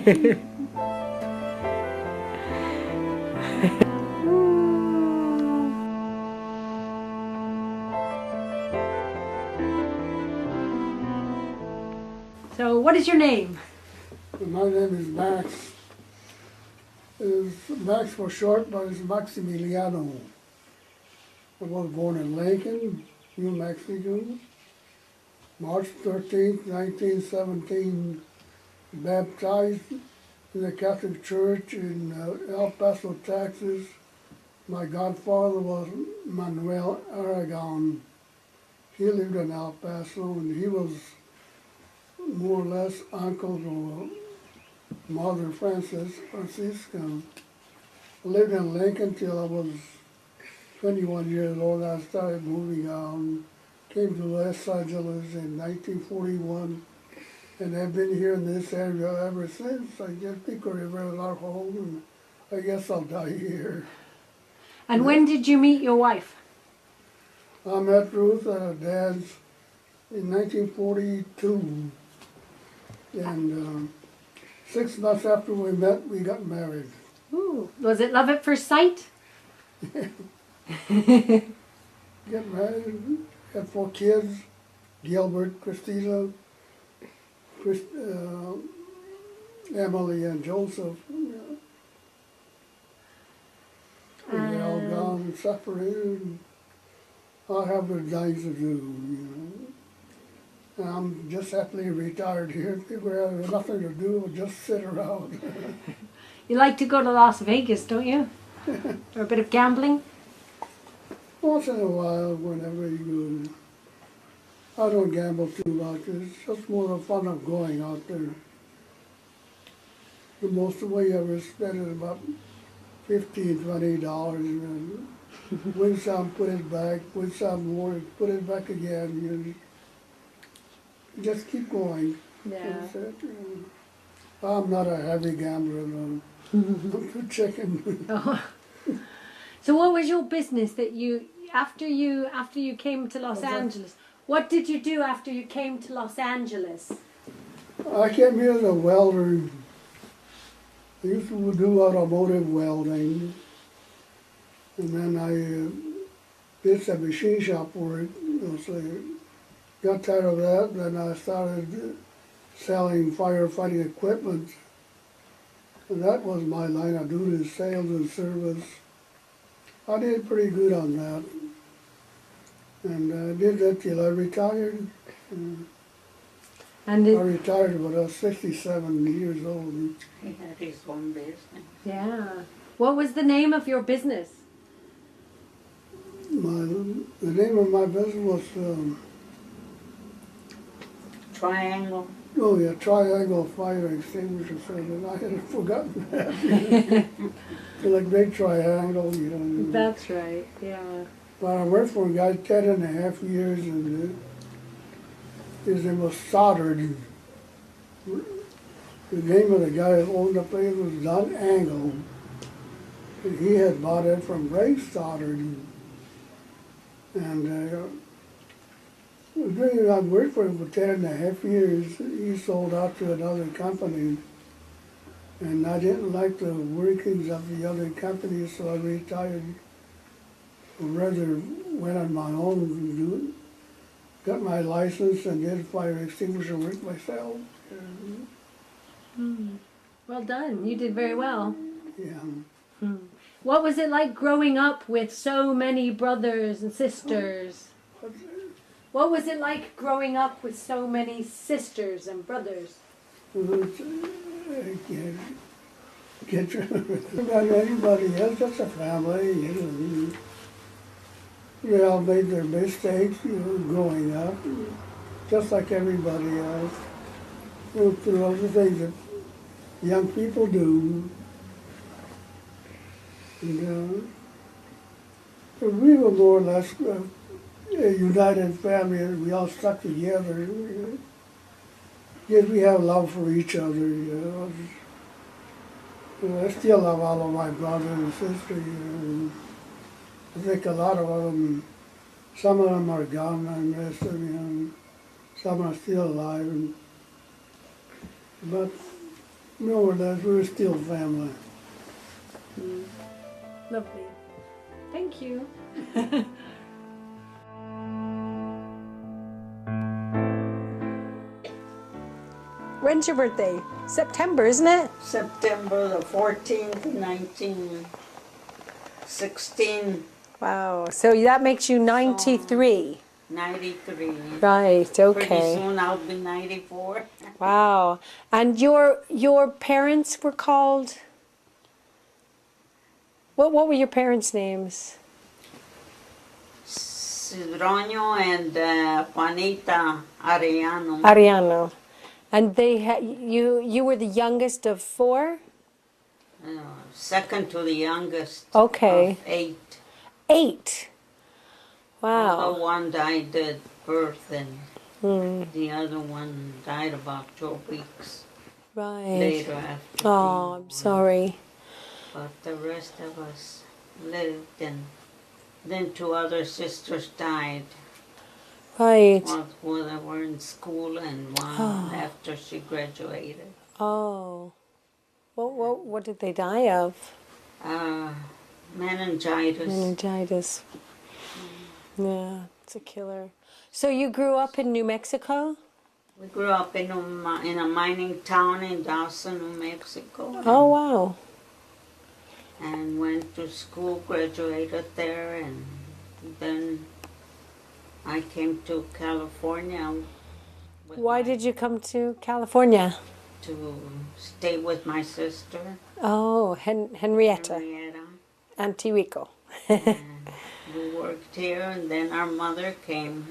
So, what is your name? My name is Max. It's Max for short, but it's Maximiliano. I was born in Lincoln, New Mexico, March 13th, 1917, baptized in the Catholic Church in El Paso, Texas. My godfather was Manuel Aragon. He lived in El Paso, and he was more or less uncle to Mother Francisco. I lived in Lincoln till I was 21 years old. I started moving on, came to Los Angeles in 1941, and I've been here in this area ever since. I just think we're our home, and I guess I'll die here. And when did you meet your wife? I met Ruth at her dad's in 1942, and 6 months after we met, we got married. Ooh, was it love at first sight? Get married, had 4 kids, Gilbert, Christina, Emily, and Joseph. And they're all gone suffering. I have the things to do, And I'm just happily retired here. People have nothing to do, just sit around. You like to go to Las Vegas, don't you? Or a bit of gambling? Once in a while, whenever you go. I don't gamble too much. It's just more the fun of going out there. The most we ever spent is about $15, $20, and win some, put it back, win some more, put it back again. You just keep going. Yeah. That's it. I'm not a heavy gambler, though. I'm too chicken. Oh. So what was your business that after you came to Los Angeles? What did you do after you came to Los Angeles? I came here as a welder. I used to do automotive welding, and then I did some machine shop work. So got tired of that. Then I started selling firefighting equipment, and that was my line of duty: sales and service. I did pretty good on that, and I did that till I retired. I retired when I was 67 years old. He had his own business. Yeah. What was the name of your business? The name of my business was Triangle. Oh yeah, Triangle Fire Extinguisher Service. I had forgotten that. It's like a big triangle, That's right, yeah. But I worked for a guy 10.5 years, and his name was Soldered. The name of the guy who owned the place was Don Angle. And he had bought it from Ray Stoddard. And I worked for him for 10.5 years. He sold out to another company. And I didn't like the workings of the other company, so I retired. Rather went on my own and got my license and did fire extinguisher work myself. Well done. You did very well. Yeah. What was it like growing up with so many brothers and sisters? What was it like growing up with so many sisters and brothers? Get anybody else, just a family, They all made their mistakes, growing up, just like everybody else. Through all the things that young people do. And we were more or less a united family. We all stuck together. Yet we have love for each other. I still love all of my brothers and sisters. I think a lot of them, some of them are gone, and the rest of them, some are still alive. But No, that's we're still family. Lovely. Thank you. When's your birthday? September, isn't it? September the 14th, 1916, Wow. So that makes you 93. 93. Right. Pretty Okay. soon I'll be 94. Wow. And your parents were called? What were your parents' names? Sidronio and Juanita Arellano. Ariano. And they had you were the youngest of 4? Second to the youngest Okay. of 8. 8. The Wow. one died at birth and the other one died about 12 weeks Right. later after. Oh, I'm sorry. But the rest of us lived, and then 2 other sisters died. Right. One that were in school and one after she graduated. Oh. What did they die of? Meningitis. Meningitis. Yeah, it's a killer. So you grew up in New Mexico? We grew up in a mining town in Dawson, New Mexico. Oh, wow. And went to school, graduated there, and then I came to California. Why did you come to California? To stay with my sister, Oh, Henrietta. Henrietta. Antirico. And we worked here, and then our mother came.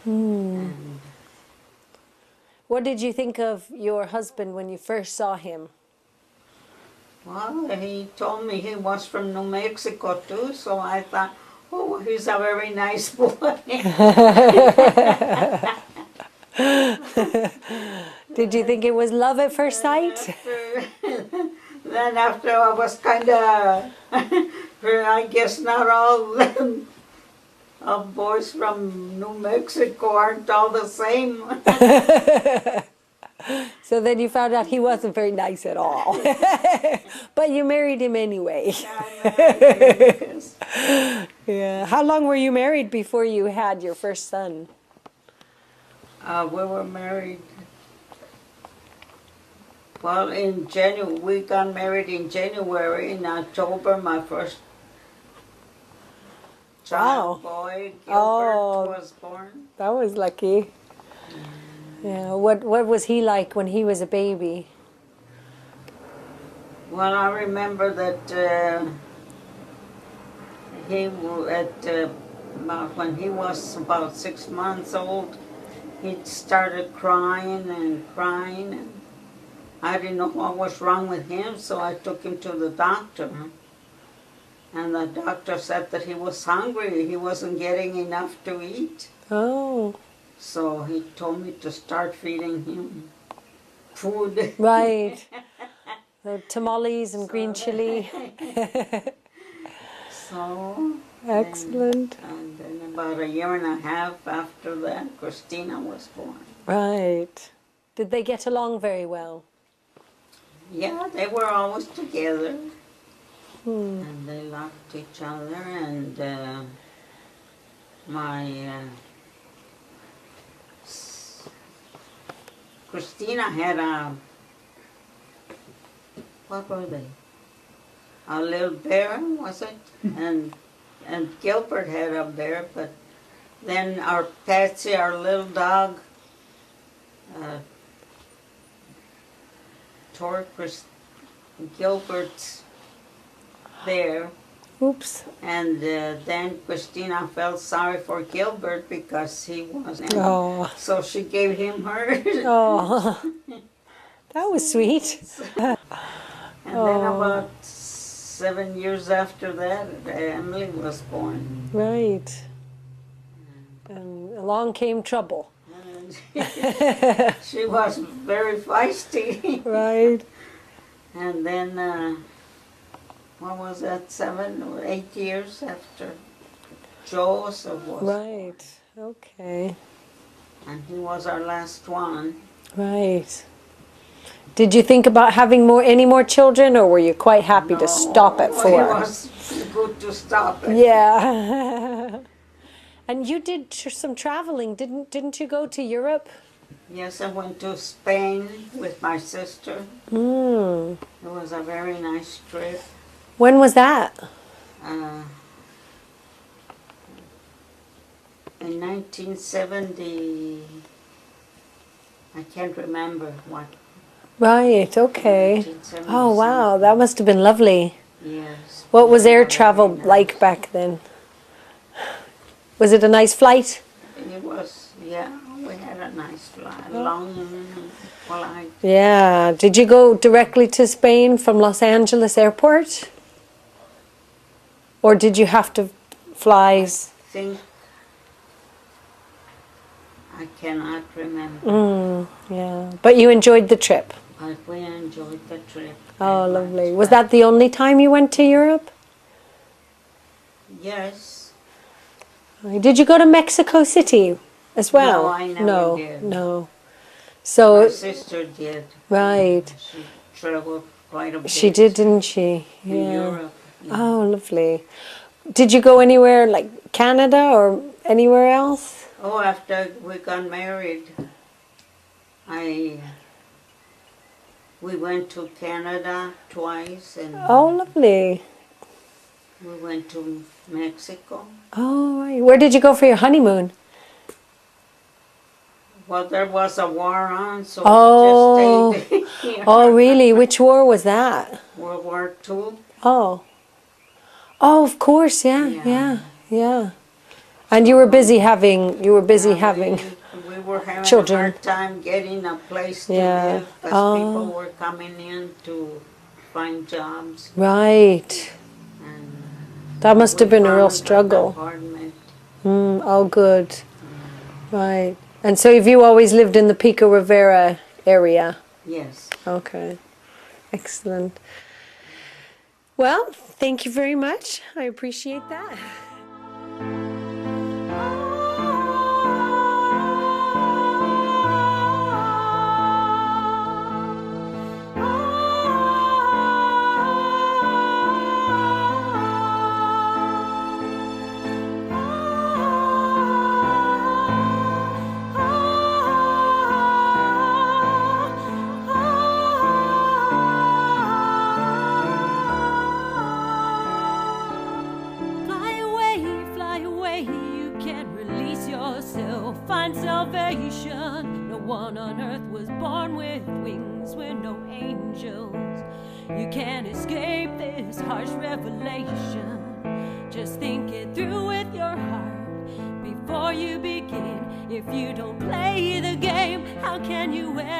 Hmm. And What did you think of your husband when you first saw him? well, he told me he was from New Mexico too, so I thought, oh, he's a very nice boy. Did you think it was love at first sight? Then after I was kind of, I guess not all boys from New Mexico aren't all the same. So then you found out he wasn't very nice at all. But you married him anyway. Yeah. How long were you married before you had your first son? We were married. Well, in January, we got married in January. In October, my first child boy, Gilbert, was born. That was lucky. Yeah. What was he like when he was a baby? Well, I remember that when he was about 6 months old, he started crying and crying. And I didn't know what was wrong with him, so I took him to the doctor. And the doctor said that he was hungry. He wasn't getting enough to eat. Oh. So he told me to start feeding him food. Right. The tamales and green chili. So. Excellent. And then about a year and a half after that, Christina was born. Right. Did they get along very well? Yeah, they were always together. Hmm. And they loved each other. And Christina had what were they? A little bear, was it? And Gilbert had a bear, but then our Patsy, our little dog, tore Gilbert's bear. Oops. And then Christina felt sorry for Gilbert because he wasn't. Oh. So she gave him hers. Oh. That was sweet. And then about 7 years after that, Emily was born. Right. And along came trouble. And she was very feisty. Right. And then, what was that, 7 or 8 years after Joseph was Right. Okay. and he was our last one. Right. Did you think about having any more children, or were you quite happy to stop at 4? It was good to stop it. Yeah. And you did some traveling, didn't you go to Europe? Yes, I went to Spain with my sister. Mm. It was a very nice trip. When was that? In 1970, I can't remember what. Right, okay. 1970 Oh, wow, something. that must have been lovely. Yes. What was air Very travel nice. like back then? Was it a nice flight? It was, yeah, we had a nice flight, long flight. Yeah. Did you go directly to Spain from Los Angeles airport? Or did you have to fly? I cannot remember. Yeah. But you enjoyed the trip? But we enjoyed the trip. Oh, very lovely. much. Was that the only time you went to Europe? Yes. Did you go to Mexico City as well? No, I never did. No. So, My sister did. right. She traveled quite a bit. She did, didn't she? In Europe. Yeah. Oh, lovely. Did you go anywhere like Canada or anywhere else? Oh, after we got married, we went to Canada twice, and Oh, lovely. we went to Mexico. Oh, right. Where did you go for your honeymoon? Well, there was a war on, so Oh. we just stayed here. Oh, really? Which war was that? World War II. Oh. Oh, of course. Yeah, Yeah. yeah, yeah. And you were busy having. We were having children. a hard time getting a place to Yeah. live because Oh. people were coming in to find jobs. Right. And That must have we been a real found an struggle. apartment. Oh, good. Right. And so have you always lived in the Pico Rivera area? Yes. Okay. Excellent. Well, thank you very much. I appreciate that. Fly away, you can't release yourself. Find salvation. No one on earth was born with wings. We're no angels. You can't escape this harsh revelation. Just think it through with your heart before you begin. If you don't play the game, how can you ever